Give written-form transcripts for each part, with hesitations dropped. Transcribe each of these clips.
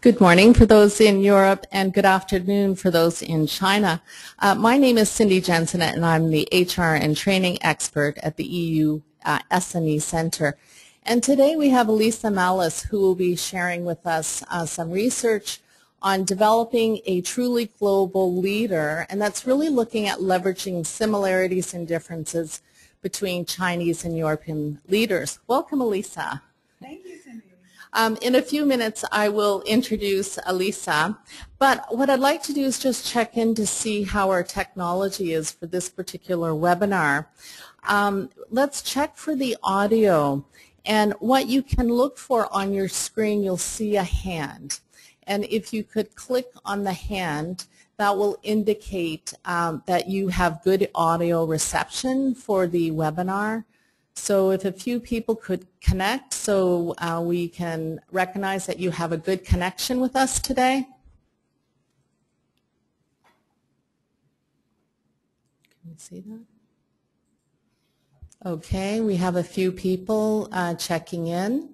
Good morning for those in Europe and good afternoon for those in China. My name is Cindy Jensen and I'm the HR and training expert at the EU SME Center. And today we have Elisa Mallis who will be sharing with us some research on developing a truly global leader, and that's really looking at leveraging similarities and differences between Chinese and European leaders. Welcome, Elisa. Thank you, Cindy. In a few minutes, I will introduce Elisa, but what I'd like to do is just check in to see how our technology is for this particular webinar. Let's check for the audio, and what you can look for on your screen, you'll see a hand. And if you could click on the hand, that will indicate that you have good audio reception for the webinar. So if a few people could connect so we can recognize that you have a good connection with us today. Can we see that? Okay, we have a few people checking in.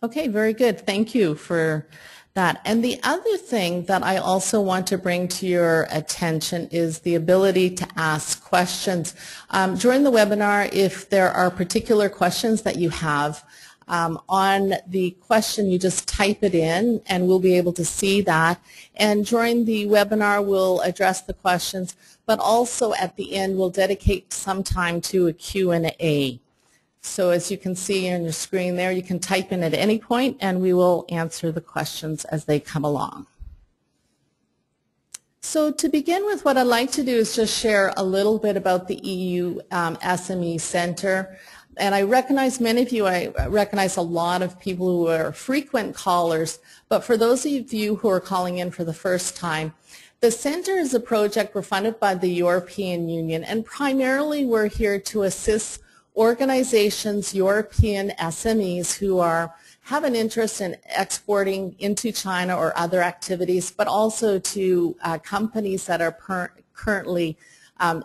Okay, very good. Thank you for that. And the other thing that I also want to bring to your attention is the ability to ask questions. During the webinar, if there are particular questions that you have, on the question you just type it in and we'll be able to see that. And during the webinar we'll address the questions, but also at the end we'll dedicate some time to a Q&A. So as you can see on your screen there, you can type in at any point and we will answer the questions as they come along. So to begin with, what I'd like to do is just share a little bit about the EU SME Center. And I recognize many of you, I recognize a lot of people who are frequent callers, but for those of you who are calling in for the first time, the Center is a project we're funded by the European Union, and primarily we're here to assist organizations, European SMEs who have an interest in exporting into China or other activities, but also to companies that are currently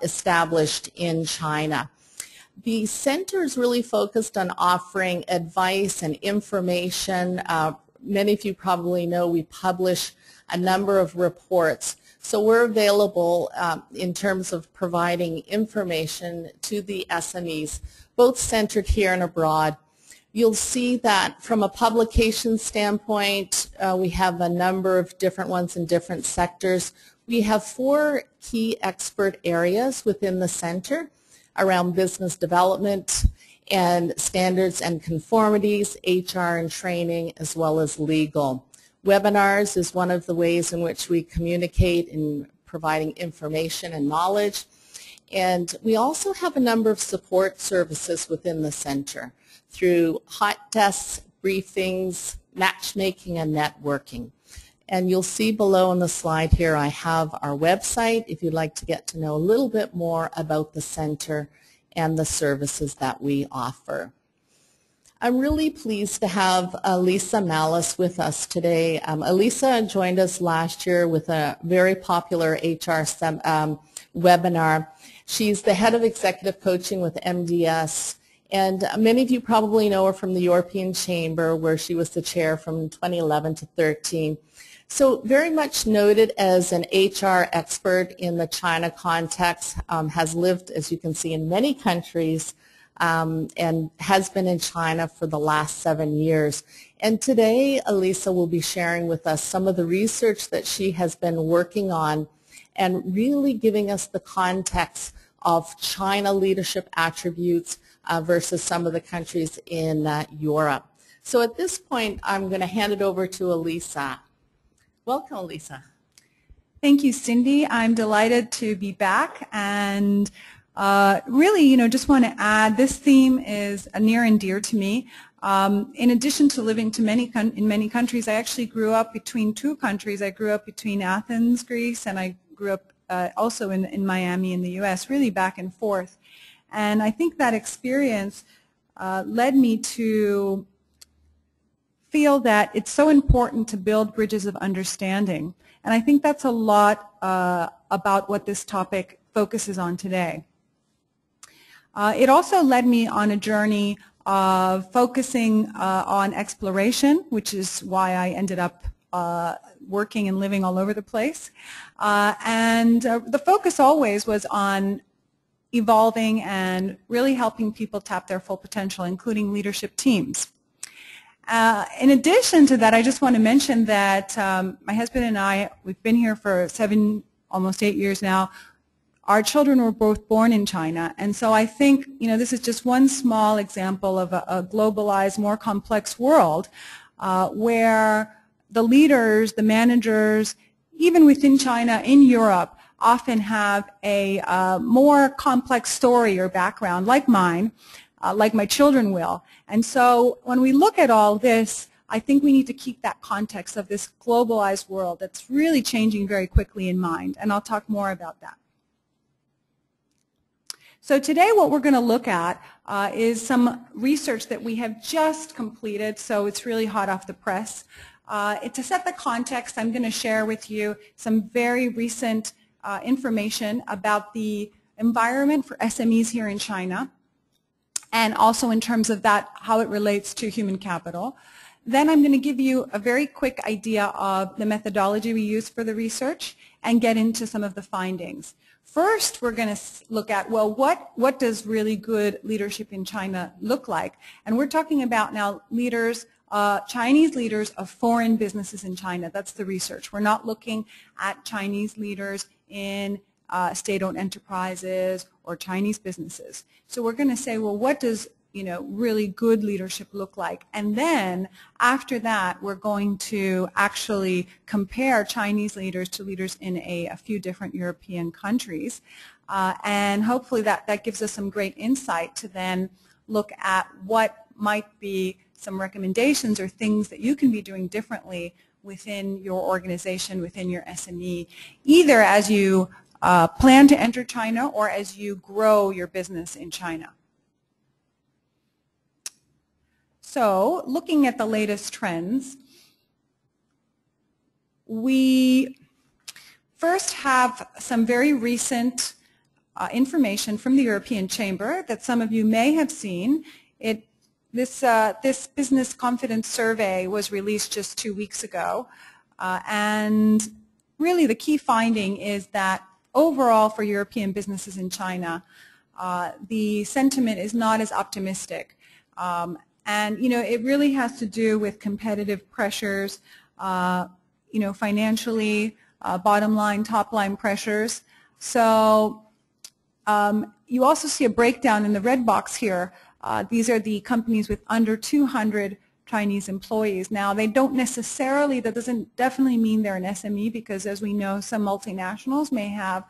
established in China. The center is really focused on offering advice and information. Many of you probably know we publish a number of reports. So we're available in terms of providing information to the SMEs, both centered here and abroad. You'll see that from a publication standpoint, we have a number of different ones in different sectors. We have 4 key expert areas within the center around business development and standards and conformities, HR and training, as well as legal. Webinars is one of the ways in which we communicate in providing information and knowledge. And we also have a number of support services within the center through hot desks, briefings, matchmaking, and networking. And you'll see below on the slide here I have our website if you'd like to get to know a little bit more about the center and the services that we offer. I'm really pleased to have Elisa Mallis with us today. Elisa joined us last year with a very popular HR webinar. She's the head of executive coaching with MDS, and many of you probably know her from the European Chamber, where she was the chair from 2011 to 13. So very much noted as an HR expert in the China context, has lived, as you can see, in many countries, and has been in China for the last 7 years. And today, Elisa will be sharing with us some of the research that she has been working on and really giving us the context of China leadership attributes versus some of the countries in Europe. So at this point, I'm going to hand it over to Elisa. Welcome, Elisa. Thank you, Cindy. I'm delighted to be back, and really, just want to add, this theme is near and dear to me. In addition to living in many countries, I actually grew up between 2 countries. I grew up between Athens, Greece, and I grew up also in Miami in the U.S., really back and forth. And I think that experience led me to feel that it's so important to build bridges of understanding. And I think that's a lot about what this topic focuses on today. It also led me on a journey focusing on exploration, which is why I ended up working and living all over the place. And the focus always was on evolving and really helping people tap their full potential, including leadership teams. In addition to that, I just want to mention that my husband and I, we've been here for almost 8 years now. Our children were both born in China, and so I think, you know, this is just one small example of a globalized, more complex world where the leaders, the managers, even within China, in Europe, often have a more complex story or background, like mine, like my children will. And so when we look at all this, I think we need to keep that context of this globalized world that's really changing very quickly in mind, and I'll talk more about that. So today what we're going to look at is some research that we have just completed, so it's really hot off the press. To set the context, I'm going to share with you some very recent information about the environment for SMEs here in China, and also in terms of that, how it relates to human capital. Then I'm going to give you a very quick idea of the methodology we use for the research and get into some of the findings. First, we're going to look at, well, what does really good leadership in China look like? And we're talking about now leaders, Chinese leaders of foreign businesses in China. That's the research. We're not looking at Chinese leaders in state-owned enterprises or Chinese businesses. So we're going to say, well, what does, you know, really good leadership look like? And then after that, we're going to actually compare Chinese leaders to leaders in a few different European countries. And hopefully that gives us some great insight to then look at what might be some recommendations or things that you can be doing differently within your organization, within your SME, either as you plan to enter China or as you grow your business in China. So, looking at the latest trends, we first have some very recent information from the European Chamber that some of you may have seen. This business confidence survey was released just 2 weeks ago, and really the key finding is that overall for European businesses in China, the sentiment is not as optimistic. And, you know, it really has to do with competitive pressures, you know, financially, bottom line, top line pressures. So you also see a breakdown in the red box here. These are the companies with under 200 Chinese employees. Now, they don't necessarily, that doesn't definitely mean they're an SME, because as we know, some multinationals may have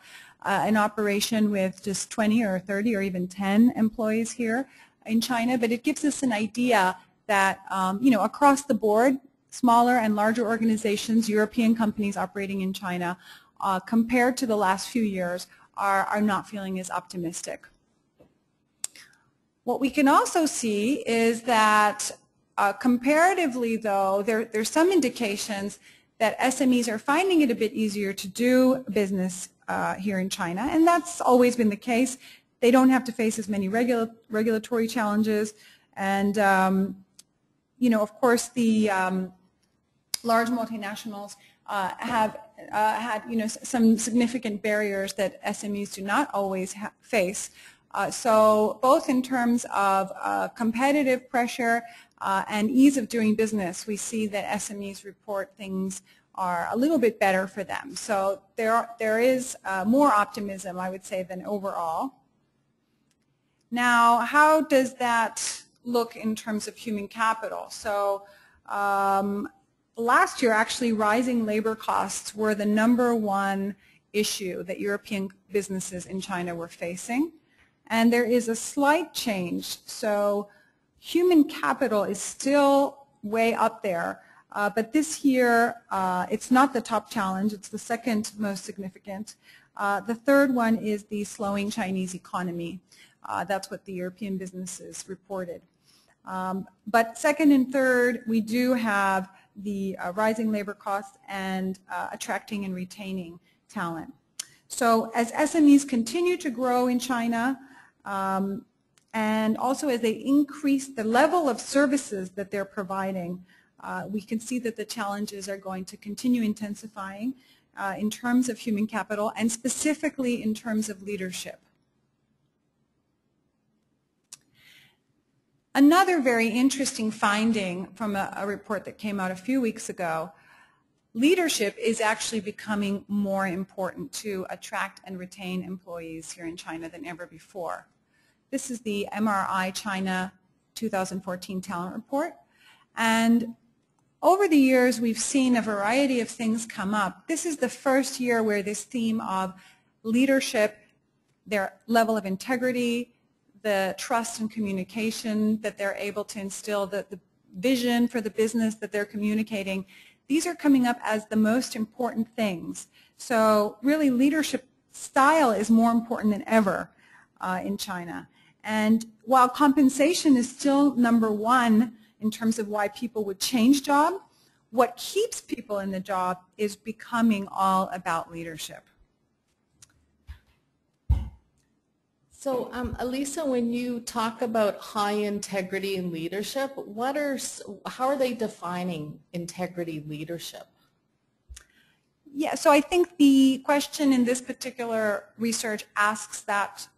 an operation with just 20 or 30 or even 10 employees here in China, but it gives us an idea that, you know, across the board, smaller and larger organizations, European companies operating in China, compared to the last few years, are not feeling as optimistic. What we can also see is that comparatively, though, there's some indications that SMEs are finding it a bit easier to do business here in China, and that's always been the case. They don't have to face as many regulatory challenges, and you know, of course, the large multinationals have had, you know, some significant barriers that SMEs do not always face. So both in terms of competitive pressure and ease of doing business, we see that SMEs report things are a little bit better for them. So there is more optimism, I would say, than overall. Now, how does that look in terms of human capital? So last year, actually, rising labor costs were the #1 issue that European businesses in China were facing. And there is a slight change. So human capital is still way up there. But this year, it's not the top challenge. It's the second most significant. The third one is the slowing Chinese economy. That's what the European businesses reported. But second and third, we do have the rising labor costs and attracting and retaining talent. So as SMEs continue to grow in China, And also as they increase the level of services that they're providing, we can see that the challenges are going to continue intensifying in terms of human capital and specifically in terms of leadership. Another very interesting finding from a report that came out a few weeks ago, leadership is actually becoming more important to attract and retain employees here in China than ever before. This is the MRI China 2014 Talent Report. And over the years, we've seen a variety of things come up. This is the first year where this theme of leadership, their level of integrity, the trust and communication that they're able to instill, the vision for the business that they're communicating, these are coming up as the most important things. So really leadership style is more important than ever in China. And while compensation is still number one in terms of why people would change job, what keeps people in the job is becoming all about leadership. So, Elisa, when you talk about high integrity in leadership, how are they defining integrity leadership? Yeah, so I think the question in this particular research asks that,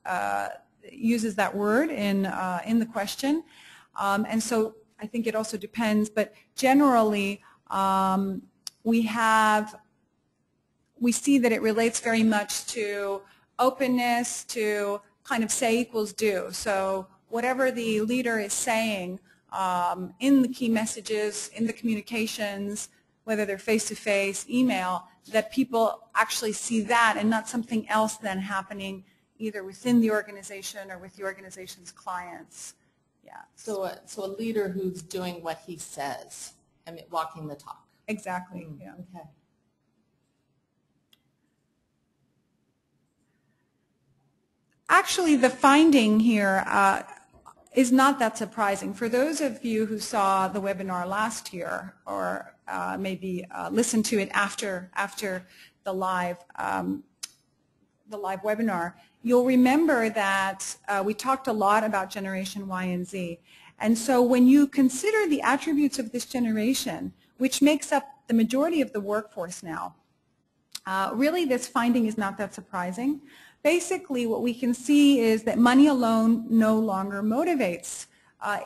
uses that word in the question, and so I think it also depends. But generally, we see that it relates very much to openness, to kind of say equals do. So whatever the leader is saying in the key messages, in the communications, whether they're face-to-face, email, that people actually see that and not something else then happening either within the organization or with the organization's clients. Yeah. So a leader who's doing what he says, I mean, walking the talk. Exactly. Yeah. Okay. Actually, the finding here is not that surprising. For those of you who saw the webinar last year, or maybe listened to it after the live webinar, you'll remember that we talked a lot about Generation Y and Z. And so when you consider the attributes of this generation, which makes up the majority of the workforce now, really this finding is not that surprising. Basically, what we can see is that money alone no longer motivates.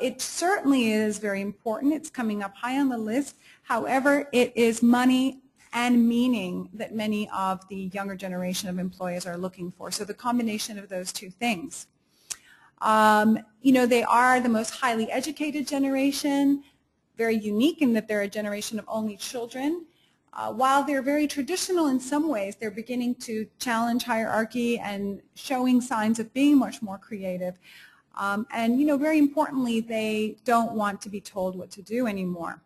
It certainly is very important. It's coming up high on the list. However, it is money and meaning that many of the younger generation of employees are looking for. So the combination of those two things. You know, they are the most highly educated generation, very unique in that they're a generation of only children. While they're very traditional in some ways, they're beginning to challenge hierarchy and showing signs of being much more creative. And, you know, very importantly, they don't want to be told what to do anymore.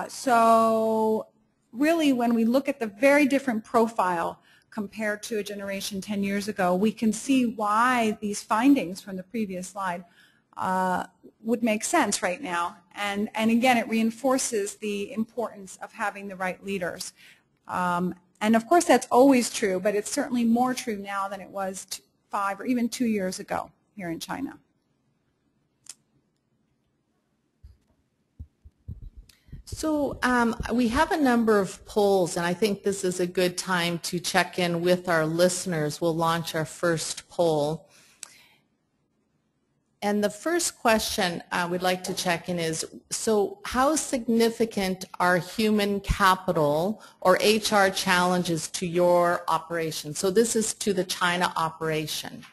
So really, when we look at the very different profile compared to a generation 10 years ago, we can see why these findings from the previous slide would make sense right now. And again, it reinforces the importance of having the right leaders. And of course, that's always true, but it's certainly more true now than it was 5 or even 2 years ago here in China. So we have a number of polls, and I think this is a good time to check in with our listeners. We'll launch our first poll. And the first question we'd like to check in is, so how significant are human capital or HR challenges to your operation? So this is to the China operation.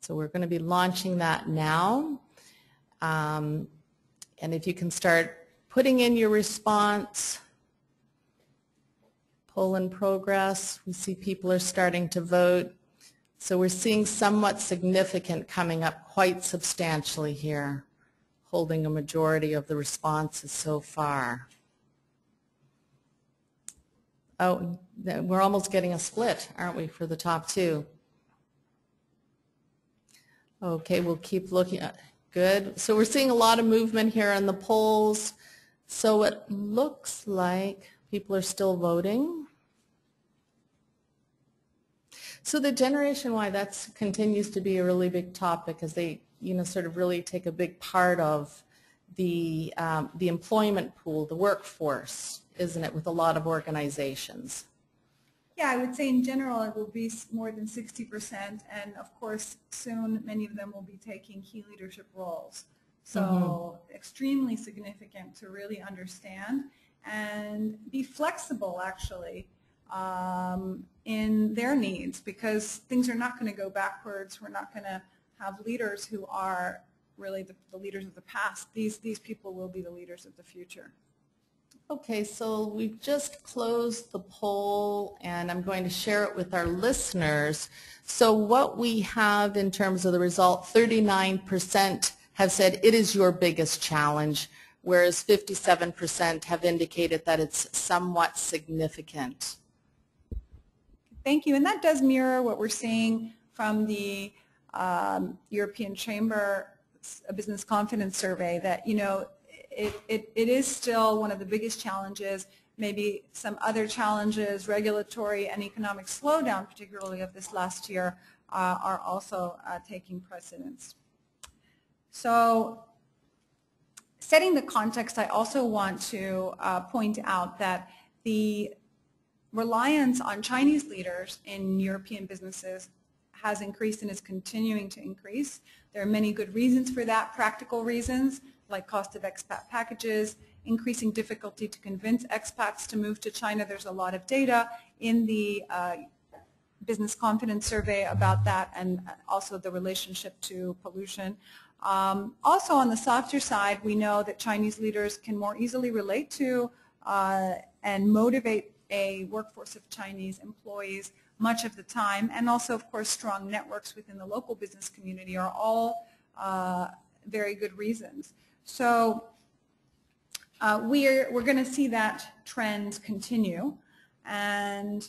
So we're going to be launching that now. And if you can start putting in your response, poll in progress. We see people are starting to vote. So we're seeing somewhat significant coming up quite substantially here, holding a majority of the responses so far. Oh, we're almost getting a split, aren't we, for the top two? Okay, we'll keep looking at. Good. So we're seeing a lot of movement here in the polls. So it looks like people are still voting. So the Generation Y, that continues to be a really big topic as they, sort of really take a big part of the employment pool, the workforce, isn't it, with a lot of organizations? Yeah, I would say in general it will be more than 60%, and of course soon many of them will be taking key leadership roles. So extremely significant to really understand and be flexible actually in their needs, because things are not going to go backwards. We're not going to have leaders who are really the leaders of the past. These people will be the leaders of the future. Okay, so we've just closed the poll and I'm going to share it with our listeners. So what we have in terms of the result, 39% have said it is your biggest challenge, whereas 57% have indicated that it's somewhat significant. Thank you, and that does mirror what we're seeing from the European Chamber Business Confidence Survey, that it is still one of the biggest challenges. Maybe some other challenges, regulatory and economic slowdown, particularly of this last year, are also taking precedence. So setting the context, I also want to point out that the reliance on Chinese leaders in European businesses has increased and is continuing to increase. There are many good reasons for that, practical reasons, like cost of expat packages, increasing difficulty to convince expats to move to China. There's a lot of data in the Business Confidence Survey about that, and also the relationship to pollution. Also on the softer side, we know that Chinese leaders can more easily relate to and motivate a workforce of Chinese employees much of the time, and also of course strong networks within the local business community are all very good reasons. So we're going to see that trend continue, and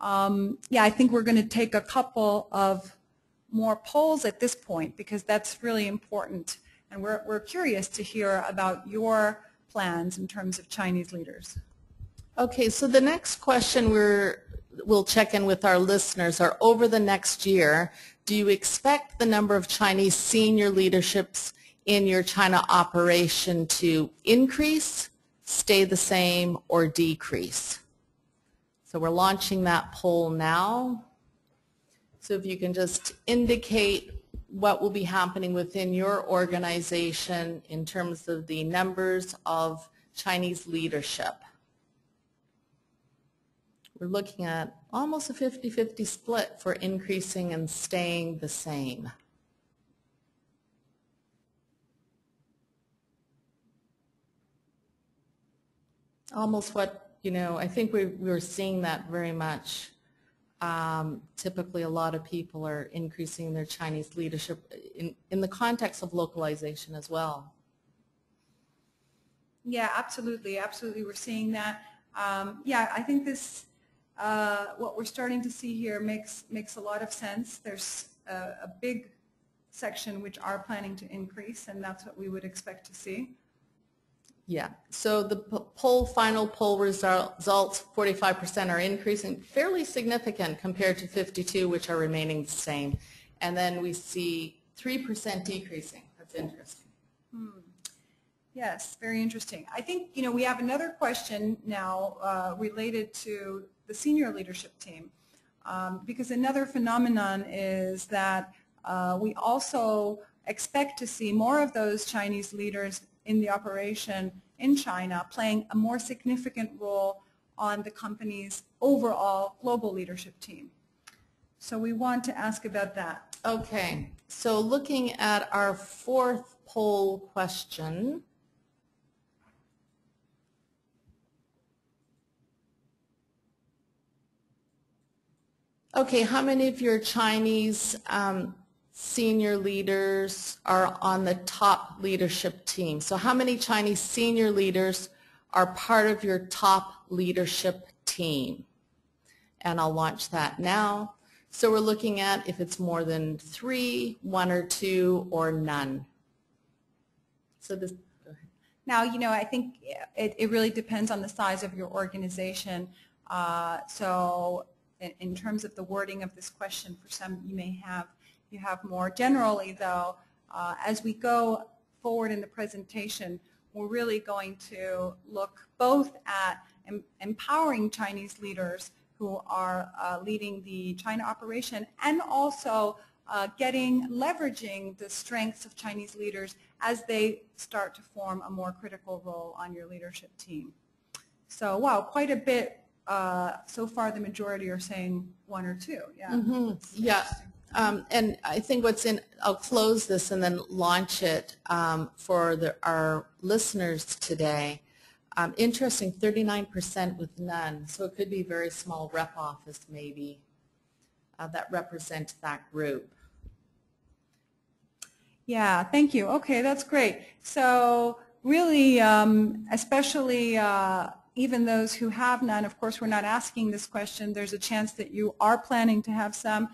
yeah, I think we're going to take a couple of more polls at this point, because that's really important, and we're curious to hear about your plans in terms of Chinese leaders. Okay, so the next question we'll check in with our listeners are, over the next year, do you expect the number of Chinese senior leaderships in your China operation to increase, stay the same, or decrease? So we're launching that poll now. So if you can just indicate what will be happening within your organization in terms of the numbers of Chinese leadership. We're looking at almost a 50-50 split for increasing and staying the same. Almost what, I think we're seeing that very much. Typically a lot of people are increasing their Chinese leadership in the context of localization as well. Yeah, absolutely, absolutely. We're seeing that. Yeah, I think this, what we're starting to see here makes a lot of sense. There's a big section which are planning to increase, and that's what we would expect to see. Yeah, so the final poll results, 45% are increasing, fairly significant compared to 52, which are remaining the same. And then we see 3% decreasing. That's interesting. Yes, very interesting. I think, we have another question now related to the senior leadership team, because another phenomenon is that we also expect to see more of those Chinese leaders in the operation in China playing a more significant role on the company's overall global leadership team. So we want to ask about that. Okay, so looking at our fourth poll question. Okay, how many of your Chinese senior leaders are on the top leadership team? So how many Chinese senior leaders are part of your top leadership team? And I'll launch that now. So we're looking at if it's more than 3, 1 or 2, or none. So this, go ahead. Now, I think it really depends on the size of your organization. So in terms of the wording of this question. For some, you have more. Generally, though, as we go forward in the presentation, we're really going to look both at empowering Chinese leaders who are leading the China operation, and also leveraging the strengths of Chinese leaders as they start to form a more critical role on your leadership team. So, wow, quite a bit. So far, the majority are saying one or two. Yeah. Mm-hmm. Yeah. And I think I'll close this and then launch it for our listeners today. Interesting, 39% with none. So it could be a very small rep office maybe that represent that group. Yeah, thank you. Okay, that's great. So really, especially even those who have none, of course, we're not asking this question. There's a chance that you are planning to have some.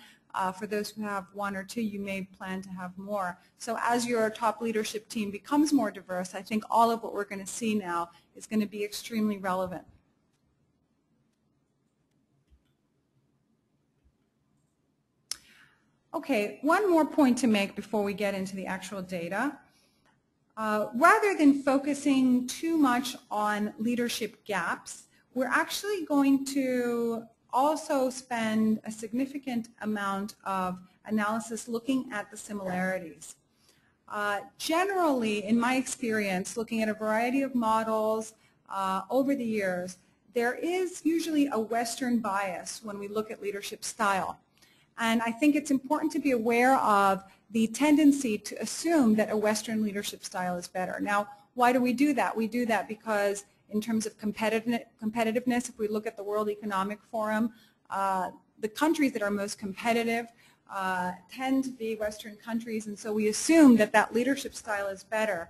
For those who have one or two, you may plan to have more. So as your top leadership team becomes more diverse, I think all of what we're going to see now is going to be extremely relevant. Okay, one more point to make before we get into the actual data. Rather than focusing too much on leadership gaps, we're actually going to also spend a significant amount of analysis looking at the similarities. Generally, in my experience, looking at a variety of models over the years, there is usually a Western bias when we look at leadership style. And I think it's important to be aware of the tendency to assume that a Western leadership style is better. Now, why do we do that? We do that because in terms of competitiveness, if we look at the World Economic Forum, the countries that are most competitive tend to be Western countries, and so we assume that that leadership style is better.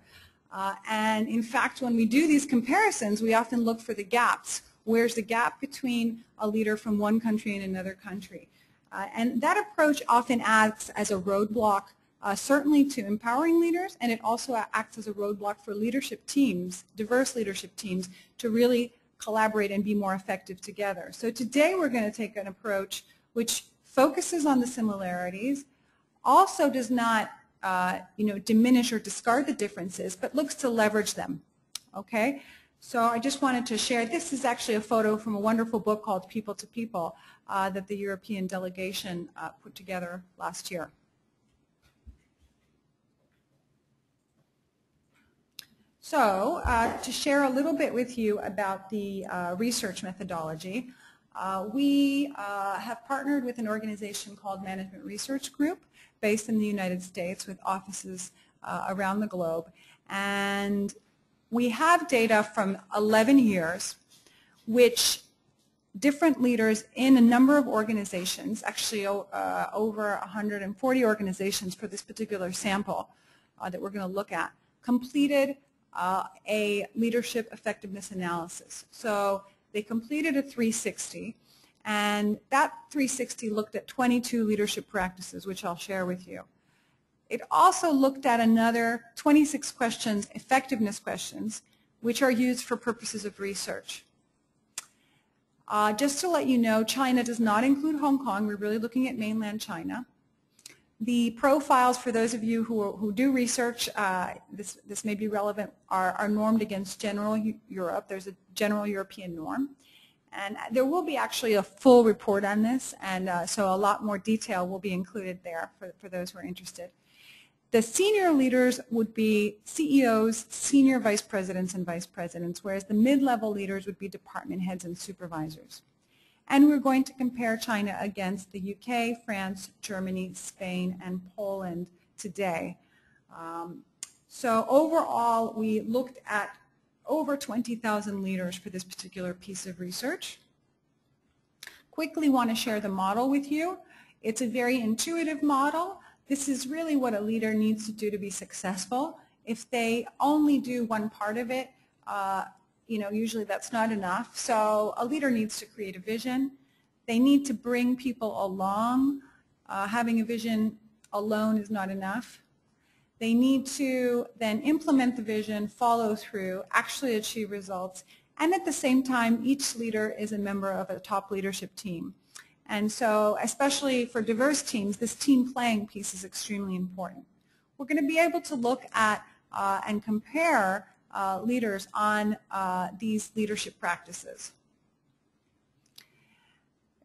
And in fact, when we do these comparisons, we often look for the gaps. Where's the gap between a leader from one country and another country? And that approach often acts as a roadblock, certainly to empowering leaders, and it also acts as a roadblock for leadership teams, diverse leadership teams, to really collaborate and be more effective together. So today we're going to take an approach which focuses on the similarities, also does not diminish or discard the differences, but looks to leverage them. Okay? So I just wanted to share, this is actually a photo from a wonderful book called People to People that the European delegation put together last year. So to share a little bit with you about the research methodology, we have partnered with an organization called Management Research Group based in the United States with offices around the globe. And we have data from 11 years, which different leaders in a number of organizations, actually over 140 organizations for this particular sample that we're going to look at, completed a leadership effectiveness analysis. So they completed a 360, and that 360 looked at 22 leadership practices, which I'll share with you. It also looked at another 26 questions, effectiveness questions, which are used for purposes of research. Just to let you know, China does not include Hong Kong. We're really looking at mainland China. The profiles, for those of you who do research, this may be relevant, are normed against general Europe. There's a general European norm. And there will be actually a full report on this, and so a lot more detail will be included there for those who are interested. The senior leaders would be CEOs, senior vice presidents, and vice presidents, whereas the mid-level leaders would be department heads and supervisors. And we're going to compare China against the UK, France, Germany, Spain, and Poland today. So overall, we looked at over 20,000 leaders for this particular piece of research. Quickly want to share the model with you. It's a very intuitive model. This is really what a leader needs to do to be successful. If they only do one part of it, usually that's not enough. So a leader needs to create a vision. They need to bring people along. Having a vision alone is not enough. They need to then implement the vision, follow through, actually achieve results, and at the same time, each leader is a member of a top leadership team. And so especially for diverse teams, this team playing piece is extremely important. We're going to be able to look at and compare leaders on these leadership practices.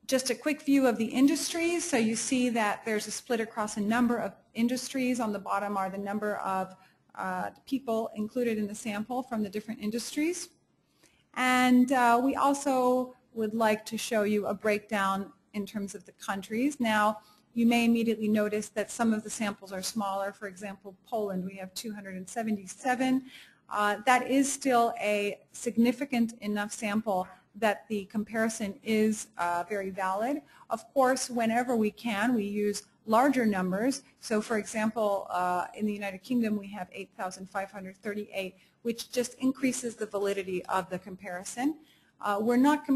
Just a quick view of the industries. So you see that there's a split across a number of industries. On the bottom are the number of people included in the sample from the different industries. And we also would like to show you a breakdown in terms of the countries. Now, you may immediately notice that some of the samples are smaller. For example, Poland, we have 277. That is still a significant enough sample that the comparison is very valid. Of course, whenever we can, we use larger numbers. So for example, in the United Kingdom, we have 8,538, which just increases the validity of the comparison. We're not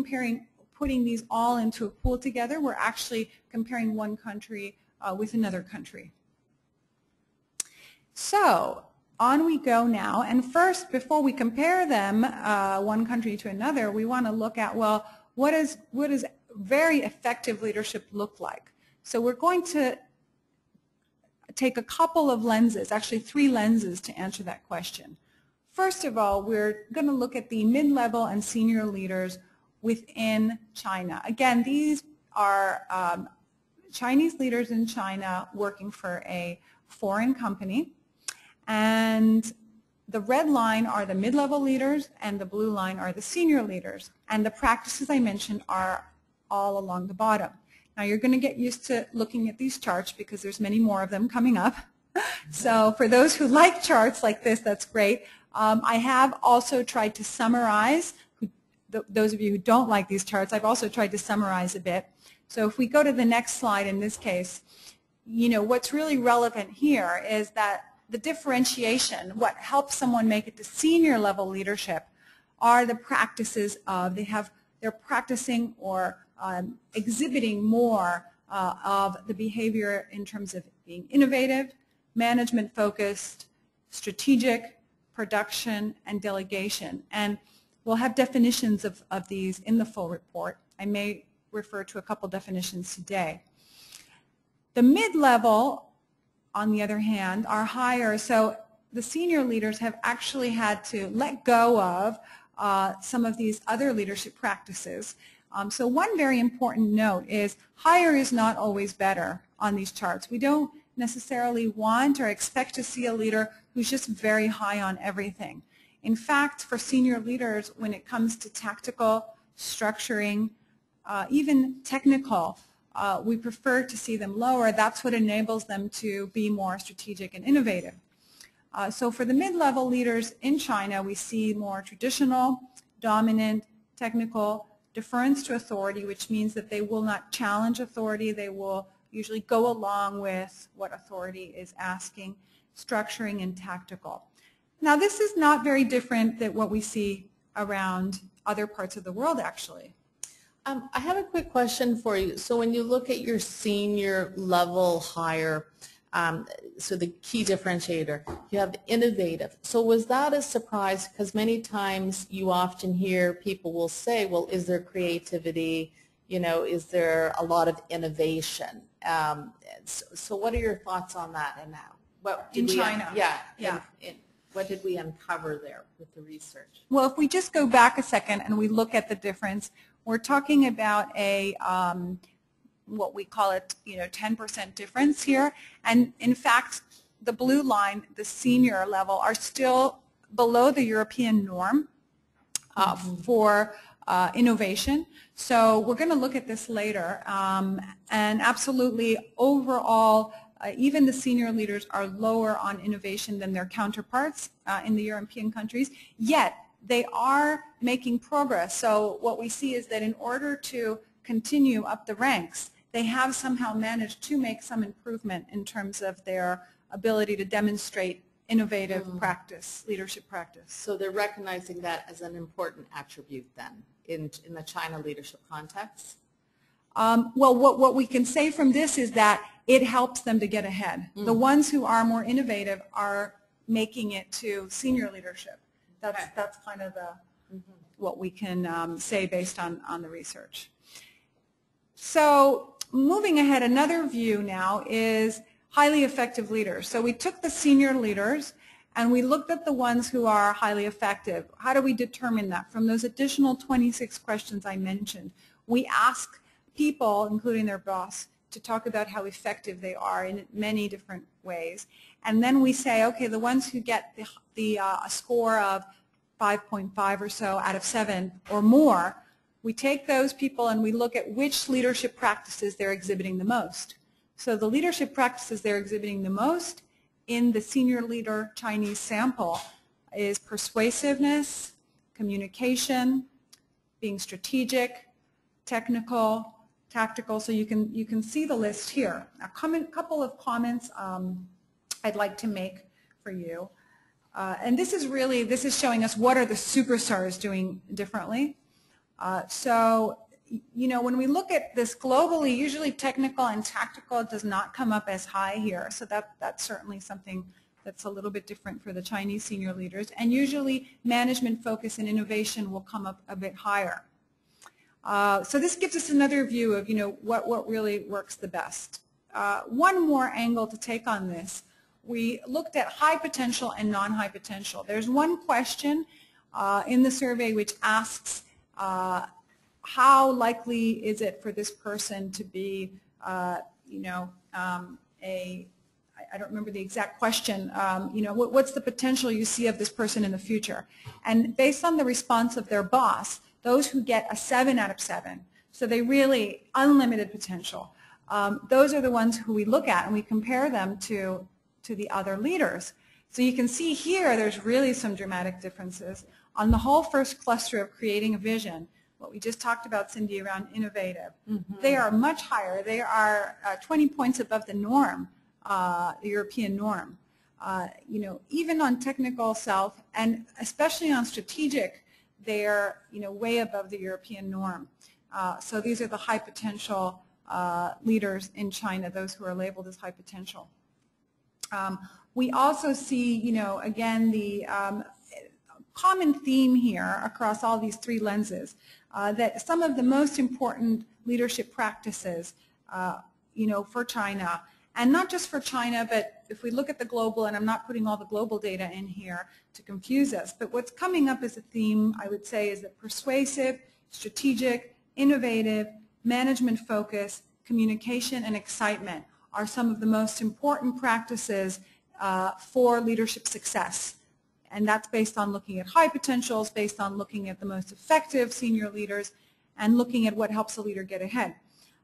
putting these all into a pool together. We're actually comparing one country with another country. So on we go now, and first, before we compare them, one country to another, we want to look at, well, what does very effective leadership look like? So we're going to take a couple of lenses, actually 3 lenses, to answer that question. First of all, we're going to look at the mid-level and senior leaders within China. Again, these are Chinese leaders in China working for a foreign company. And the red line are the mid-level leaders and the blue line are the senior leaders. And the practices I mentioned are all along the bottom. Now you're going to get used to looking at these charts because there's many more of them coming up. So for those who like charts like this, that's great. I have also tried to summarize. Those of you who don't like these charts, I've also tried to summarize a bit. So if we go to the next slide in this case, you know, what's really relevant here is that the differentiation, what helps someone make it to senior level leadership, are the practices of, they're practicing or exhibiting more of the behavior in terms of being innovative, management focused, strategic, production, and delegation. And we'll have definitions of these in the full report. I may refer to a couple definitions today. The mid-level, on the other hand, are higher. So the senior leaders have actually had to let go of some of these other leadership practices. So one very important note is higher is not always better on these charts. We don't necessarily want or expect to see a leader who's just very high on everything. In fact, for senior leaders, when it comes to tactical, structuring, even technical, we prefer to see them lower. That's what enables them to be more strategic and innovative. So for the mid-level leaders in China, we see more traditional, dominant, technical, deference to authority, which means that they will not challenge authority. They will usually go along with what authority is asking, structuring, and tactical. Now, this is not very different than what we see around other parts of the world, actually. I have a quick question for you. So when you look at your senior level hire, so the key differentiator, you have innovative. So was that a surprise? Because many times you often hear people will say, well, is there creativity? You know, is there a lot of innovation? So what are your thoughts on that and now? What did in China? Yeah. What did we uncover there with the research? Well, if we just go back a second and we look at the difference, we're talking about a what we call it, 10% difference here. And in fact, the blue line, the senior level, are still below the European norm for innovation. So we're going to look at this later. And absolutely, overall, even the senior leaders are lower on innovation than their counterparts in the European countries, yet they are making progress. So what we see is that in order to continue up the ranks, they have somehow managed to make some improvement in terms of their ability to demonstrate innovative practice, leadership practice. So they're recognizing that as an important attribute then in the China leadership context? Well, what we can say from this is that it helps them to get ahead. The ones who are more innovative are making it to senior leadership. That's kind of the what we can say based on the research. So moving ahead, another view now is highly effective leaders. So we took the senior leaders and we looked at the ones who are highly effective. How do we determine that? From those additional 26 questions I mentioned, we ask people, including their boss, to talk about how effective they are in many different ways. And then we say, okay, the ones who get a score of 5.5 or so out of 7 or more, we take those people and we look at which leadership practices they're exhibiting the most. So the leadership practices they're exhibiting the most in the senior leader Chinese sample is persuasiveness, communication, being strategic, technical, tactical. So you can see the list here. A couple of comments I'd like to make for you. And this is showing us what are the superstars doing differently. So, you know, when we look at this globally, usually technical and tactical does not come up as high here. So that's certainly something that's a little bit different for the Chinese senior leaders. And usually management focus and innovation will come up a bit higher. So this gives us another view of, you know, what really works the best. One more angle to take on this. We looked at high potential and non-high potential. There's one question in the survey which asks, how likely is it for this person to be, you know, I don't remember the exact question, you know, what's the potential you see of this person in the future? And based on the response of their boss, those who get a 7 out of 7, so they really unlimited potential, those are the ones who we look at and we compare them to the other leaders. So you can see here there's really some dramatic differences. On the whole first cluster of creating a vision, what we just talked about, Cindy, around innovative, they are much higher. They are 20 points above the norm, the European norm. You know, even on technical self and especially on strategic, they're, you know, way above the European norm. So these are the high potential leaders in China, those who are labeled as high potential. We also see, you know, again, the common theme here across all these three lenses, that some of the most important leadership practices, you know, for China, and not just for China, but if we look at the global, and I'm not putting all the global data in here to confuse us, but what's coming up as a theme, I would say, is that persuasive, strategic, innovative, management focus, communication, and excitement are some of the most important practices for leadership success. And that's based on looking at high potentials, based on looking at the most effective senior leaders, and looking at what helps a leader get ahead.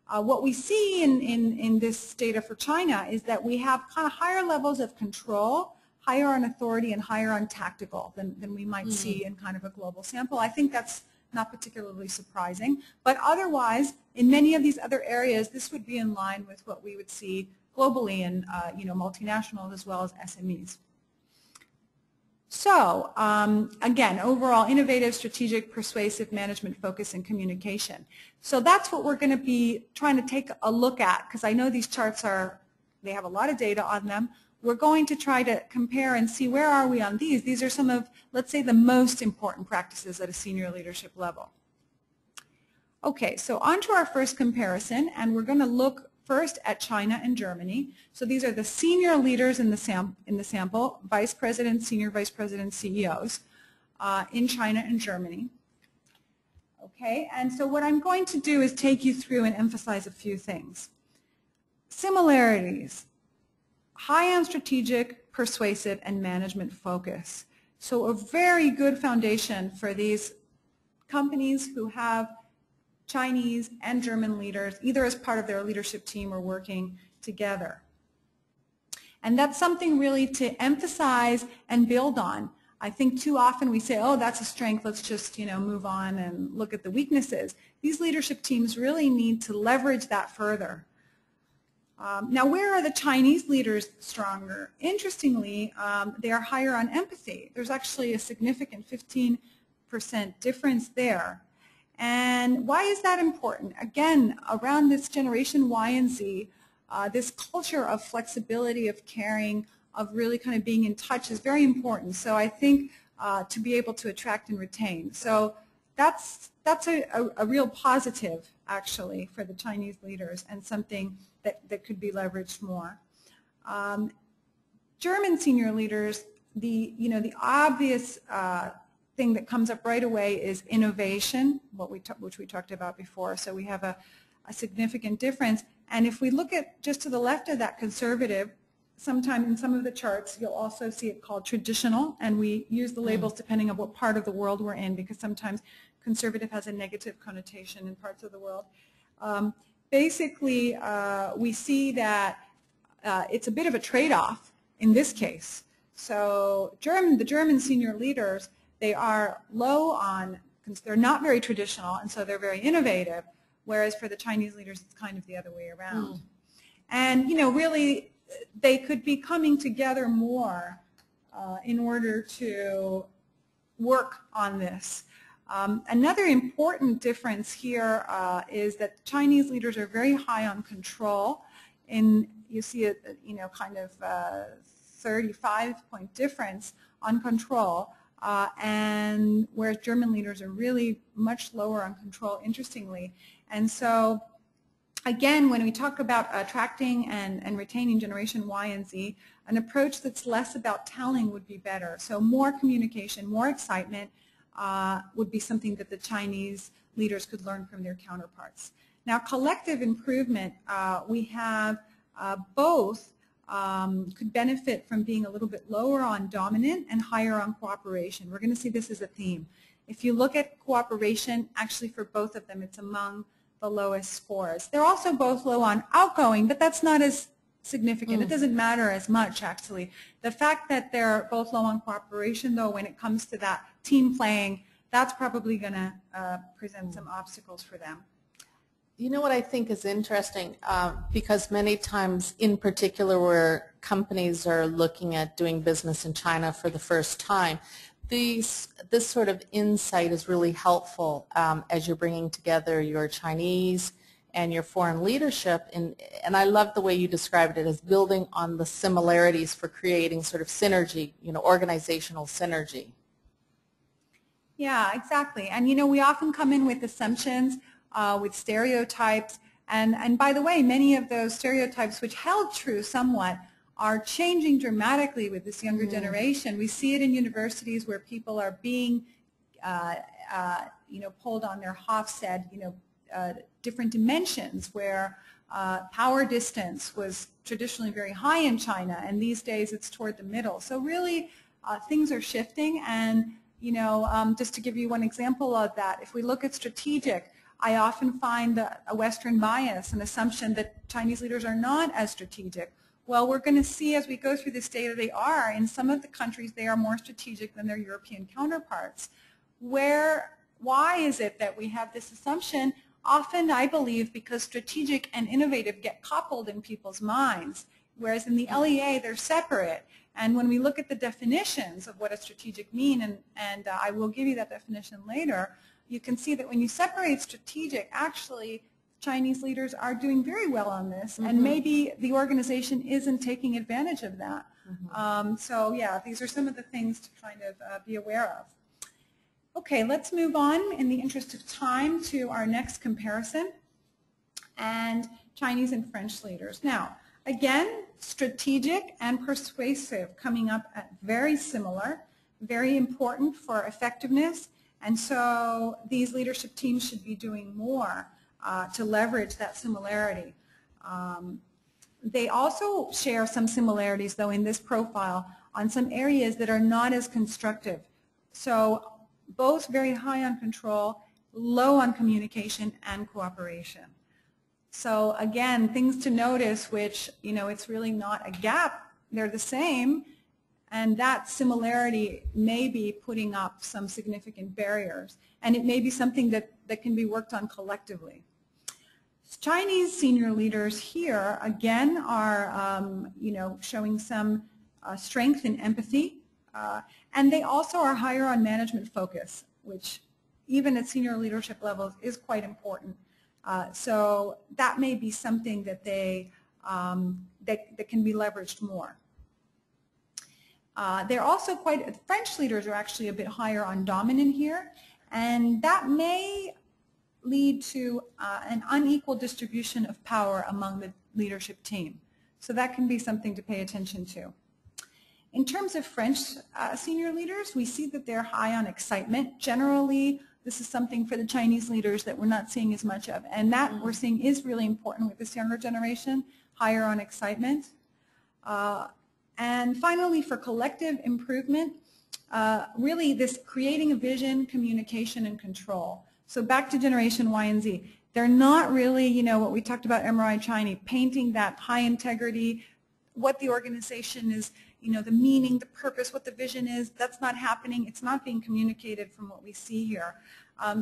What we see in this data for China is that we have kind of higher levels of control, higher on authority, and higher on tactical than we might see in kind of a global sample. I think that's not particularly surprising. But otherwise, in many of these other areas, this would be in line with what we would see globally in you know, multinationals as well as SMEs. So, again, overall, innovative, strategic, persuasive, management focus, and communication. So that's what we're going to be trying to take a look at, because I know these charts they have a lot of data on them. We're going to try to compare and see where are we on these. These are some of, let's say, the most important practices at a senior leadership level. Okay, so on to our first comparison, and we're going to look first at China and Germany. So these are the senior leaders in the sample, vice presidents, senior vice presidents, CEOs in China and Germany. Okay, and so what I'm going to do is take you through and emphasize a few things. Similarities, high on strategic, persuasive, and management focus. So a very good foundation for these companies who have Chinese and German leaders, either as part of their leadership team or working together. And that's something really to emphasize and build on. I think too often we say, oh, that's a strength, let's just, you know, move on and look at the weaknesses. These leadership teams really need to leverage that further. Now, where are the Chinese leaders stronger? Interestingly, they are higher on empathy. There's actually a significant 15% difference there. And why is that important? Again, around this generation Y and Z, this culture of flexibility, of caring, of really kind of being in touch is very important. So I think to be able to attract and retain. So that's a real positive actually, for the Chinese leaders, and something that could be leveraged more. German senior leaders, the obvious thing that comes up right away is innovation, which we talked about before. So we have a significant difference. And if we look at just to the left of that, conservative, sometime in some of the charts you'll also see it called traditional, and we use the labels depending on what part of the world we're in, because sometimes conservative has a negative connotation in parts of the world. Basically, we see that it's a bit of a trade-off in this case. So the German senior leaders, they are low on, they're not very traditional, and so they're very innovative, whereas for the Chinese leaders it's kind of the other way around. And really they could be coming together more in order to work on this. Another important difference here is that Chinese leaders are very high on control. You see a kind of 35-point difference on control, and whereas German leaders are really much lower on control, interestingly. And so again, when we talk about attracting and retaining Generation Y and Z, an approach that's less about telling would be better. So more communication, more excitement would be something that the Chinese leaders could learn from their counterparts. Now, collective improvement, we have both could benefit from being a little bit lower on dominant and higher on cooperation. We're going to see this as a theme. If you look at cooperation, actually for both of them, it's among the lowest scores. They're also both low on outgoing, but that's not as significant. It doesn't matter as much, actually. The fact that they're both low on cooperation, though, when it comes to that team playing, that's probably going to present some obstacles for them. You know what I think is interesting, because many times, in particular where companies are looking at doing business in China for the first time, this sort of insight is really helpful as you're bringing together your Chinese and your foreign leadership. And I love the way you described it as building on the similarities for creating sort of synergy, organizational synergy. Yeah, exactly. And we often come in with assumptions, with stereotypes, and by the way, many of those stereotypes, which held true somewhat, are changing dramatically with this younger generation. We see it in universities where people are being, pulled on their Hofstede, different dimensions, where power distance was traditionally very high in China, and these days it's toward the middle. So really, things are shifting, and just to give you one example of that, if we look at strategic, I often find a Western bias, an assumption that Chinese leaders are not as strategic. Well, we're going to see as we go through this data they are. In some of the countries, they are more strategic than their European counterparts. Why is it that we have this assumption? Often, I believe, because strategic and innovative get coupled in people's minds, whereas in the LEA, they're separate. And when we look at the definitions of what a strategic means, and I will give you that definition later, you can see that when you separate strategic, actually, Chinese leaders are doing very well on this, and maybe the organization isn't taking advantage of that. So yeah, these are some of the things to kind of be aware of. Okay, let's move on in the interest of time to our next comparison, and Chinese and French leaders. Now, again, strategic and persuasive coming up at very similar, very important for effectiveness, and so these leadership teams should be doing more to leverage that similarity. They also share some similarities, though, in this profile on some areas that are not as constructive. So both very high on control, low on communication and cooperation. So again, things to notice which, it's really not a gap. They're the same, and that similarity may be putting up some significant barriers, and it may be something that can be worked on collectively. Chinese senior leaders here, again, are showing some strength in empathy, and they also are higher on management focus, which even at senior leadership levels is quite important. So that may be something that they that can be leveraged more. They're also French leaders are actually a bit higher on dominant here, and that may lead to an unequal distribution of power among the leadership team. So that can be something to pay attention to. In terms of French senior leaders, we see that they're high on excitement. Generally, this is something for the Chinese leaders that we're not seeing as much of, and that we're seeing is really important with this younger generation, higher on excitement. And finally, for collective improvement, really this creating a vision, communication, and control. So back to generation Y and Z. They're not really, you know, what we talked about MRI Chinese, painting that high integrity, what the organization is, you know, the meaning, the purpose, what the vision is. That's not happening. It's not being communicated from what we see here.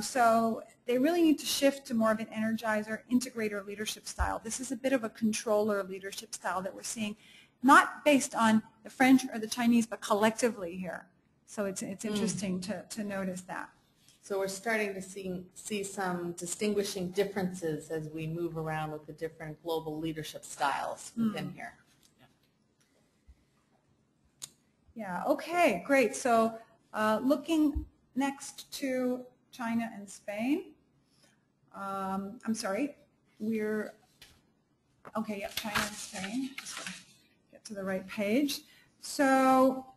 So they really need to shift to more of an energizer, integrator leadership style. This is a bit of a controller leadership style that we're seeing, not based on the French or the Chinese, but collectively here. So it's interesting to notice that. So we're starting to see some distinguishing differences as we move around with the different global leadership styles within here. Yeah, okay, great. So looking next to China and Spain. I'm sorry, okay, yeah, China and Spain. Just want to get to the right page. So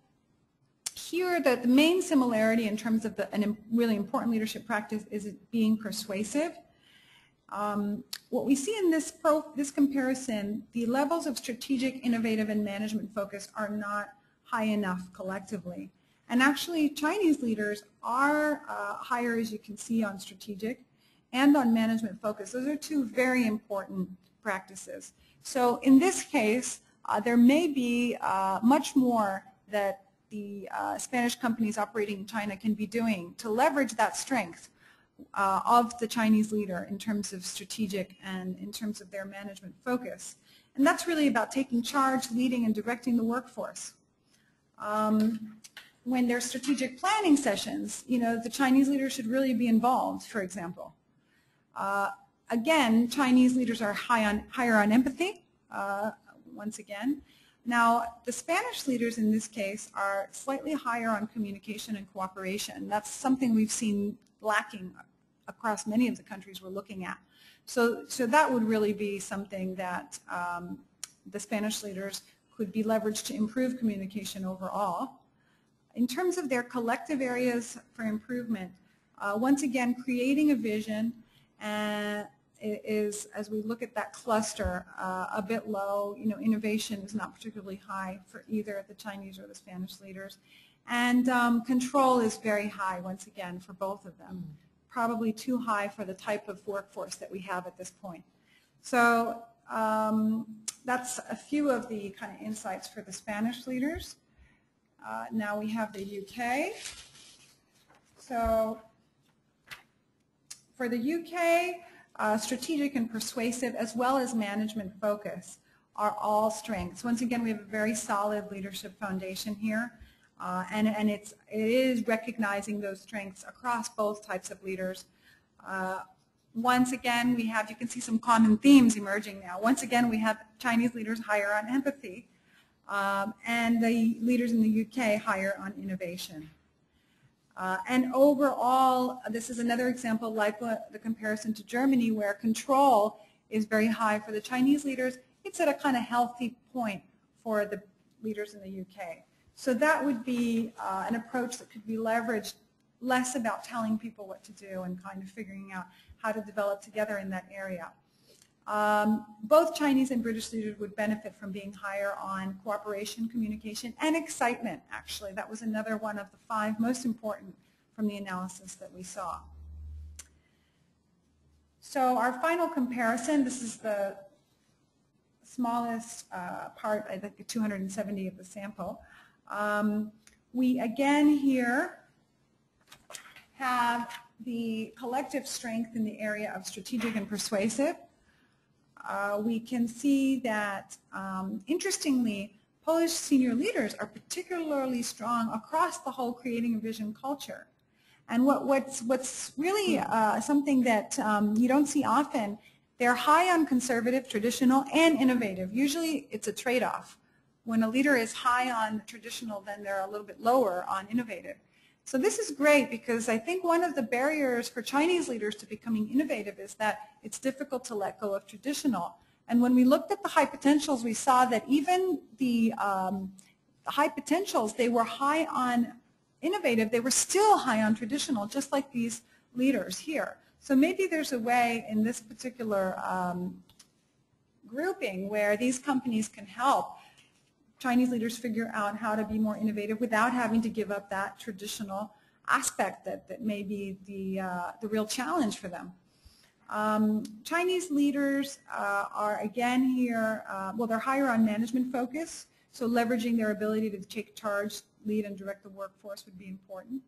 here, the main similarity in terms of a really important leadership practice is it being persuasive. What we see in this comparison, the levels of strategic, innovative, and management focus are not high enough collectively. And actually, Chinese leaders are higher, as you can see, on strategic and on management focus. Those are two very important practices. So in this case, there may be much more that the Spanish companies operating in China can be doing to leverage that strength of the Chinese leader in terms of strategic and in terms of their management focus. And that's really about taking charge, leading, and directing the workforce. When there's strategic planning sessions, you know, the Chinese leaders should really be involved, for example. Again, Chinese leaders are higher on empathy, once again. Now, the Spanish leaders in this case are slightly higher on communication and cooperation. That's something we've seen lacking across many of the countries we're looking at. So that would really be something that the Spanish leaders could be leveraged to improve communication overall. In terms of their collective areas for improvement, once again, creating a vision is, as we look at that cluster, a bit low. You know, innovation is not particularly high for either the Chinese or the Spanish leaders. And control is very high, once again, for both of them. Probably too high for the type of workforce that we have at this point. So that's a few of the kind of insights for the Spanish leaders. Now we have the UK. So for the UK, strategic and persuasive as well as management focus are all strengths. Once again, we have a very solid leadership foundation here, and it is recognizing those strengths across both types of leaders. Once again, you can see some common themes emerging now. Once again, we have Chinese leaders higher on empathy, and the leaders in the UK higher on innovation. And overall, this is another example like the comparison to Germany, where control is very high for the Chinese leaders. It's at a kind of healthy point for the leaders in the UK. So that would be an approach that could be leveraged, less about telling people what to do and kind of figuring out how to develop together in that area. Both Chinese and British leaders would benefit from being higher on cooperation, communication, and excitement, actually. That was another one of the 5 most important from the analysis that we saw. So our final comparison, this is the smallest part, I think 270 of the sample. We again here have the collective strength in the area of strategic and persuasive. We can see that, interestingly, Polish senior leaders are particularly strong across the whole creating a vision culture. And what's really something that you don't see often, they're high on conservative, traditional, and innovative. Usually it's a trade-off. When a leader is high on traditional, then they're a little bit lower on innovative. So this is great because I think one of the barriers for Chinese leaders to becoming innovative is that it's difficult to let go of traditional. And when we looked at the high potentials, we saw that even the high potentials, they were high on innovative, they were still high on traditional, just like these leaders here. So maybe there's a way in this particular grouping where these companies can help Chinese leaders figure out how to be more innovative without having to give up that traditional aspect that may be the real challenge for them. Chinese leaders are again here, well, they're higher on management focus, so leveraging their ability to take charge, lead, and direct the workforce would be important.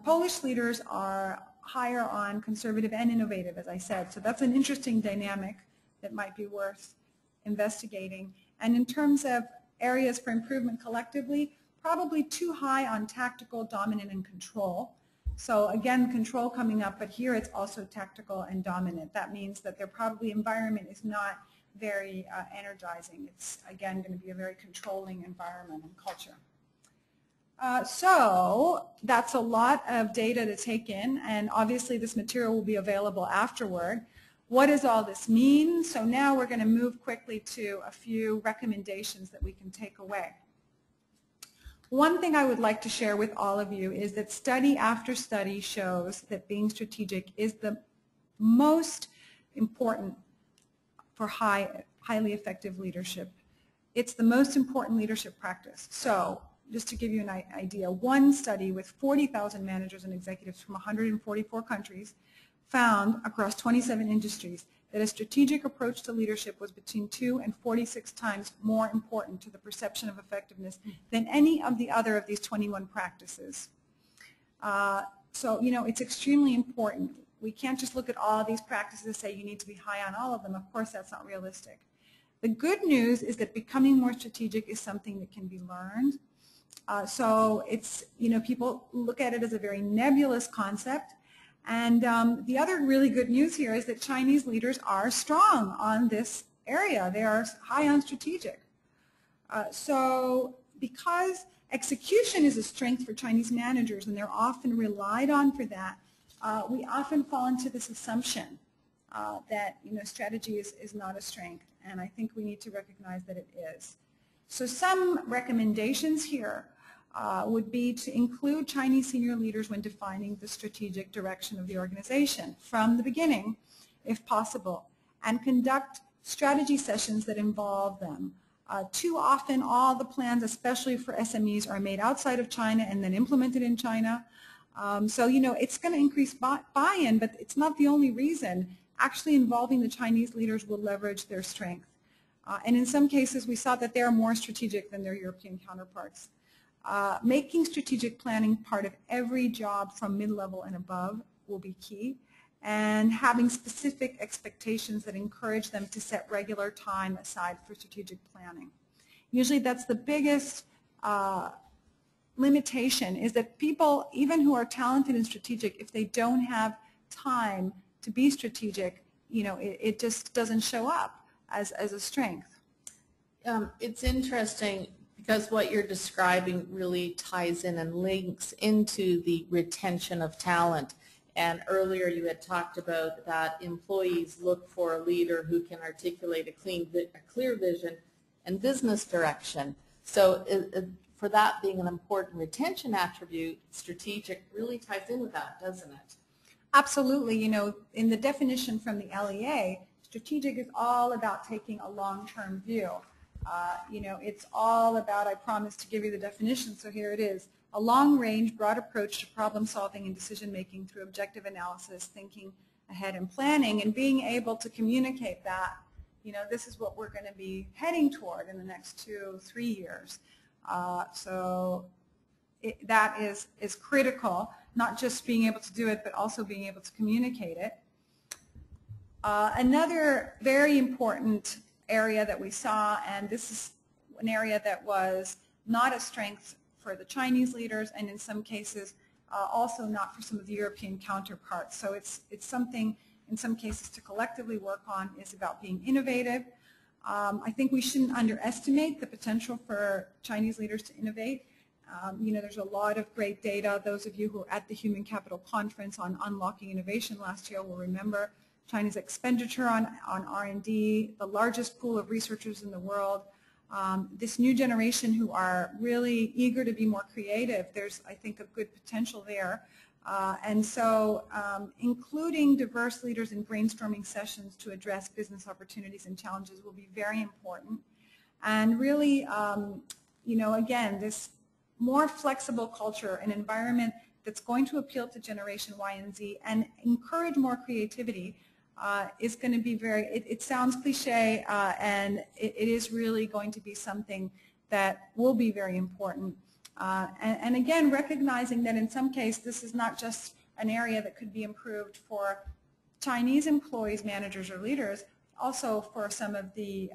Polish leaders are higher on conservative and innovative, as I said, so that's an interesting dynamic that might be worth investigating. And in terms of areas for improvement collectively, probably too high on tactical, dominant, and control. So again, control coming up, but here it's also tactical and dominant. That means that their probably environment is not very energizing. It's, again, going to be a very controlling environment and culture. So that's a lot of data to take in, and obviously this material will be available afterward. What does all this mean? So now we're going to move quickly to a few recommendations that we can take away. One thing I would like to share with all of you is that study after study shows that being strategic is the most important for highly effective leadership. It's the most important leadership practice. So just to give you an idea, one study with 40,000 managers and executives from 144 countries found across 27 industries that a strategic approach to leadership was between 2 and 46 times more important to the perception of effectiveness than any of the other of these 21 practices. So, you know, it's extremely important. We can't just look at all these practices and say you need to be high on all of them. Of course, that's not realistic. The good news is that becoming more strategic is something that can be learned. So it's, you know, people look at it as a very nebulous concept. And the other really good news here is that Chinese leaders are strong on this area. They are high on strategic. So because execution is a strength for Chinese managers and they're often relied on for that, we often fall into this assumption that, you know, strategy is not a strength. And I think we need to recognize that it is. So some recommendations here would be to include Chinese senior leaders when defining the strategic direction of the organization from the beginning, if possible, and conduct strategy sessions that involve them. Too often, all the plans, especially for SMEs, are made outside of China and then implemented in China. So, you know, it's going to increase buy-in, but it's not the only reason. Actually involving the Chinese leaders will leverage their strength. And in some cases, we saw that they are more strategic than their European counterparts. Making strategic planning part of every job from mid-level and above will be key, and having specific expectations that encourage them to set regular time aside for strategic planning. Usually that's the biggest limitation, is that people, even who are talented and strategic, if they don't have time to be strategic, you know, it just doesn't show up as a strength. It's interesting because what you're describing really ties in and links into the retention of talent. And earlier you had talked about that employees look for a leader who can articulate a clear vision and business direction. So for that being an important retention attribute, strategic really ties in with that, doesn't it? Absolutely. You know, in the definition from the LEA, strategic is all about taking a long-term view. You know, it's all about, I promised to give you the definition, so here it is. A long-range, broad approach to problem-solving and decision-making through objective analysis, thinking ahead and planning, and being able to communicate that, you know, this is what we're going to be heading toward in the next 2-3 years. So that is critical, not just being able to do it, but also being able to communicate it. Another very important area that we saw, and this is an area that was not a strength for the Chinese leaders, and in some cases also not for some of the European counterparts. So it's something in some cases to collectively work on, is about being innovative. I think we shouldn't underestimate the potential for Chinese leaders to innovate. You know, there's a lot of great data. Those of you who were at the Human Capital Conference on Unlocking Innovation last year will remember China's expenditure on R&D, the largest pool of researchers in the world. This new generation who are really eager to be more creative, there's, I think, a good potential there. And so including diverse leaders in brainstorming sessions to address business opportunities and challenges will be very important. And really, you know, again, this more flexible culture, an environment that's going to appeal to Generation Y and Z and encourage more creativity is going to be very, it sounds cliche, and it is really going to be something that will be very important. And again, recognizing that in some case this is not just an area that could be improved for Chinese employees, managers, or leaders, also for some of the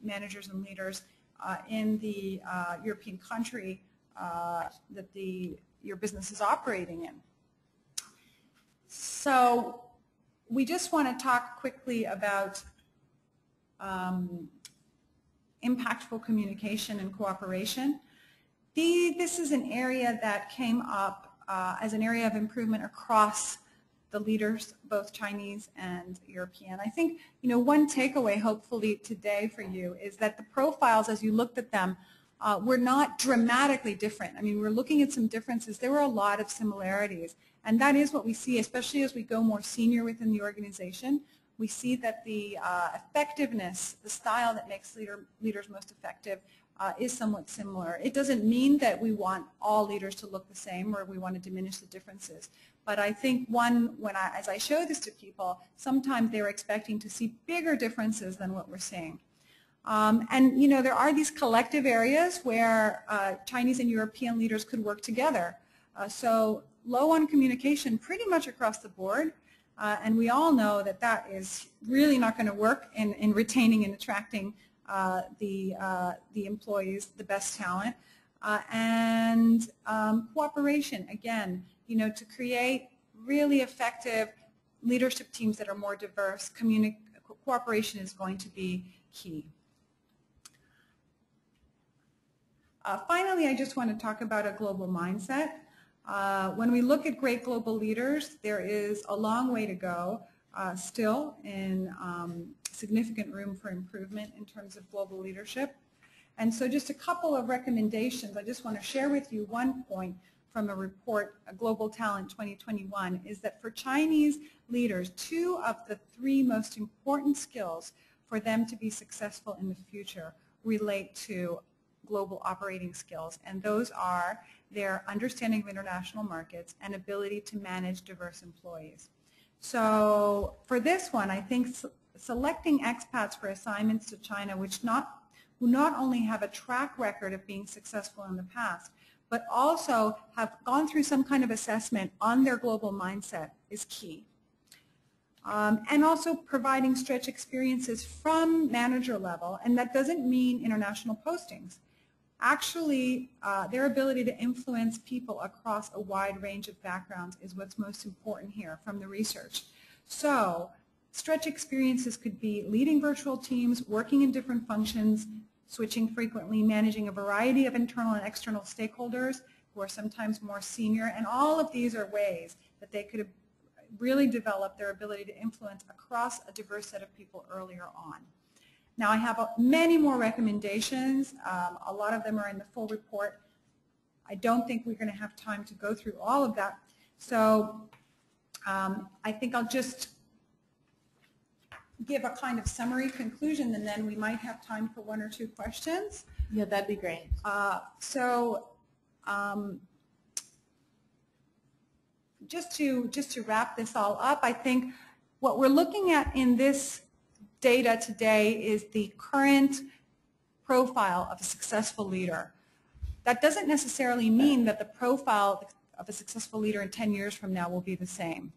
managers and leaders in the European country that your business is operating in. So we just want to talk quickly about impactful communication and cooperation. This is an area that came up as an area of improvement across the leaders, both Chinese and European. I think, you know, one takeaway hopefully today for you is that the profiles, as you looked at them, were not dramatically different. I mean, we're looking at some differences. There were a lot of similarities, and that is what we see, especially as we go more senior within the organization. We see that the effectiveness, the style that makes leaders most effective is somewhat similar. It doesn't mean that we want all leaders to look the same or we want to diminish the differences. But I think as I show this to people, sometimes they're expecting to see bigger differences than what we're seeing. And you know, there are these collective areas where Chinese and European leaders could work together. So low on communication pretty much across the board. And we all know that that is really not going to work in retaining and attracting the employees, the best talent. And cooperation, again, you know, to create really effective leadership teams that are more diverse, cooperation is going to be key. Finally, I just want to talk about a global mindset. When we look at great global leaders, there is a long way to go still in significant room for improvement in terms of global leadership. And so just a couple of recommendations. I just want to share with you one point from a report, Global Talent 2021, is that for Chinese leaders, 2 of the 3 most important skills for them to be successful in the future relate to global operating skills, and those are their understanding of international markets and ability to manage diverse employees. So for this one, I think selecting expats for assignments to China, who not only have a track record of being successful in the past, but also have gone through some kind of assessment on their global mindset is key. And also providing stretch experiences from manager level, and that doesn't mean international postings. Actually, their ability to influence people across a wide range of backgrounds is what's most important here from the research. So stretch experiences could be leading virtual teams, working in different functions, switching frequently, managing a variety of internal and external stakeholders who are sometimes more senior, and all of these are ways that they could really develop their ability to influence across a diverse set of people earlier on. Now, I have many more recommendations. A lot of them are in the full report. I don't think we're going to have time to go through all of that. So I think I'll just give a kind of summary conclusion, and then we might have time for 1 or 2 questions. Yeah, that'd be great. Just to wrap this all up, I think what we're looking at in this data today is the current profile of a successful leader. That doesn't necessarily mean that the profile of a successful leader in 10 years from now will be the same.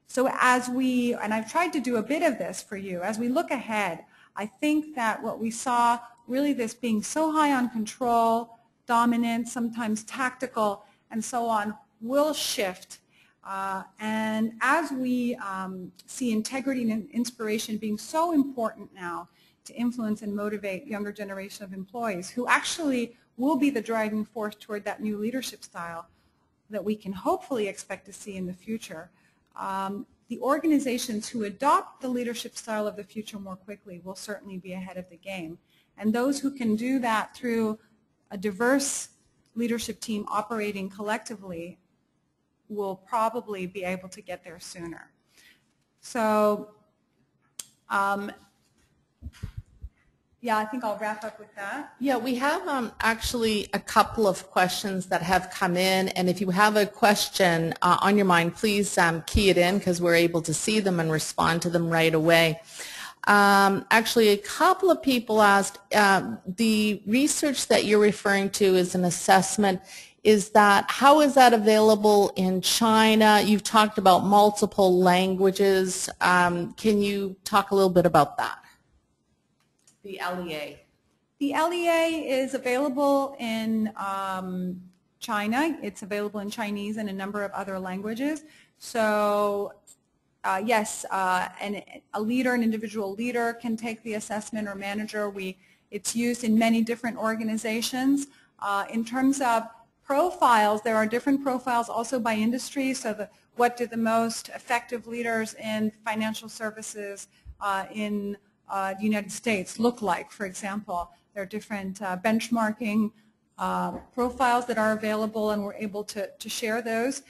So as and I've tried to do a bit of this for you, as we look ahead, I think that what we saw, really this being so high on control, dominant, sometimes tactical, and so on, will shift. And as we see integrity and inspiration being so important now to influence and motivate younger generation of employees who actually will be the driving force toward that new leadership style that we can hopefully expect to see in the future. The organizations who adopt the leadership style of the future more quickly will certainly be ahead of the game. And those who can do that through a diverse leadership team operating collectively will probably be able to get there sooner. So, yeah, I think I'll wrap up with that. Yeah, we have actually a couple of questions that have come in, and if you have a question on your mind, please key it in because we're able to see them and respond to them right away. Actually, a couple of people asked, the research that you're referring to is an assessment. How is that available in China? You've talked about multiple languages. Can you talk a little bit about that? The LEA. The LEA is available in China. It's available in Chinese and a number of other languages. So yes, a leader, an individual leader can take the assessment, or manager. It's used in many different organizations. In terms of profiles, there are different profiles also by industry. So what do the most effective leaders in financial services in the United States look like, for example. There are different benchmarking profiles that are available, and we're able to share those.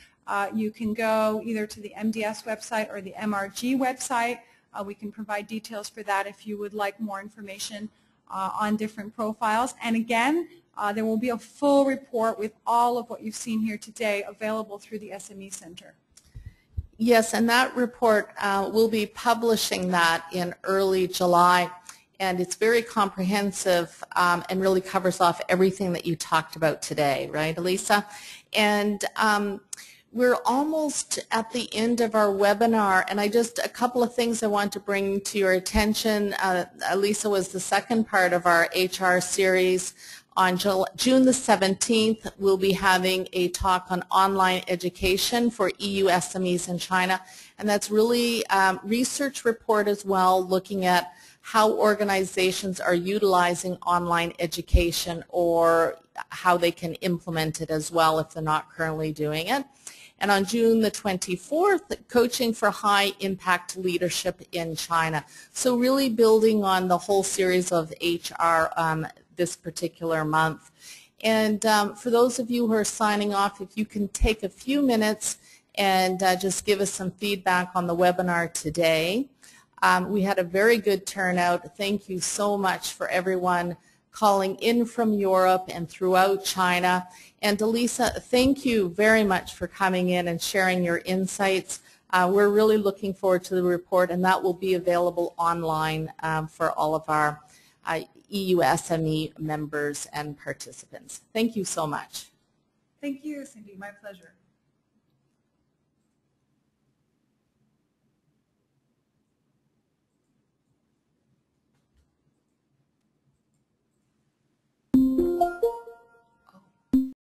You can go either to the MDS website or the MRG website. We can provide details for that if you would like more information on different profiles. And again, there will be a full report with all of what you've seen here today available through the SME Center. Yes, and that report, we'll be publishing that in early July, and it's very comprehensive and really covers off everything that you talked about today, right, Elisa? And we're almost at the end of our webinar, and a couple of things I want to bring to your attention. Elisa was the second part of our HR series. On June the 17th, we'll be having a talk on online education for EU SMEs in China, and that's really a research report as well, looking at how organizations are utilizing online education or how they can implement it as well if they're not currently doing it. And on June the 24th, coaching for high impact leadership in China. So really building on the whole series of HR this particular month. And for those of you who are signing off, if you can take a few minutes and just give us some feedback on the webinar today. We had a very good turnout. Thank you so much for everyone calling in from Europe and throughout China. And Elisa, thank you very much for coming in and sharing your insights. We're really looking forward to the report, and that will be available online for all of our EUSME members and participants. Thank you so much. Thank you, Cindy. My pleasure.